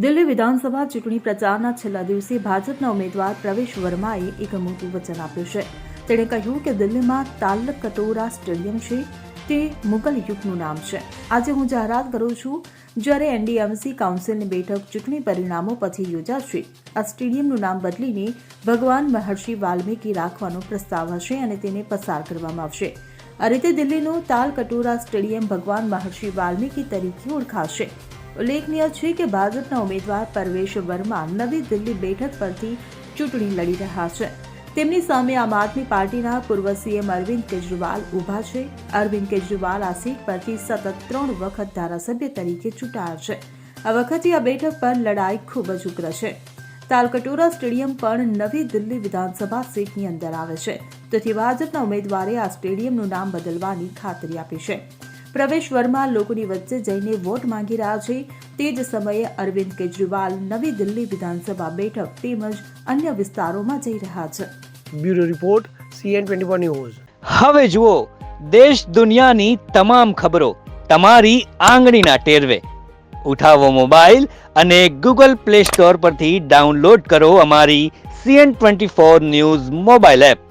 દિલ્હી વિધાનસભા ચૂંટણી પ્રચારના છેલ્લા દિવસે ભાજપના ઉમેદવાર પ્રવેશ વર્માએ એક મોટું વચન આપ્યું છે. તેણે કહ્યું કે દિલ્હીમાં તાલકટોરા સ્ટેડિયમ છે તે મુગલ યુગનું નામ છે. આજે હું જાહેરાત કરું છું, જ્યારે એનડીએમસી કાઉન્સિલની બેઠક ચૂંટણી પરિણામો પછી યોજાશે, આ સ્ટેડિયમનું નામ બદલીને ભગવાન મહર્ષિ વાલ્મીકી રાખવાનો પ્રસ્તાવ હશે અને તેને પસાર કરવામાં આવશે. આ રીતે દિલ્હીનું તાલકટોરા સ્ટેડિયમ ભગવાન મહર્ષિ વાલ્મીકી તરીકે ઓળખાશે. ઉલ્લેખનીય છે કે ભાજપના ઉમેદવાર પ્રવેશ વર્મા નવી દિલ્હી બેઠક પરથી ચૂંટણી લડી રહ્યા છે. તેમની સામે આમ આદમી પાર્ટીના પૂર્વ સીએમ અરવિંદ કેજરીવાલ ઊભા છે. અરવિંદ કેજરીવાલ આ સીટ પરથી સતત 3 વખત ધારાસભ્ય તરીકે ચૂંટાયા છે. આ વખતે આ બેઠક પર લડાઈ ખૂબ જ ઉગ્ર છે. તાલકટોરા સ્ટેડિયમ પણ નવી દિલ્હી વિધાનસભા સીટની અંદર આવે છે. તેથી ભાજપના ઉમેદવારે આ સ્ટેડિયમનું નામ બદલવાની ખાતરી આપી છે. પ્રવેશ વર્મા લોકોની વચ્ચે જઈને વોટ માંગી રહ્યા છે. તે જ સમયે અરવિંદ કેજરીવાલ નવી દિલ્હી વિધાનસભા બેઠક તેમજ અન્ય વિસ્તારોમાં જઈ રહ્યા છે. Bureau report CN24 news. હવે જુઓ દેશ દુનિયાની તમામ ખબરો તમારી આંગળીના ટેરવે. ઉઠાવો મોબાઈલ અને Google Play Store પરથી ડાઉનલોડ કરો અમારી CN24 ન્યૂઝ મોબાઈલ એપ.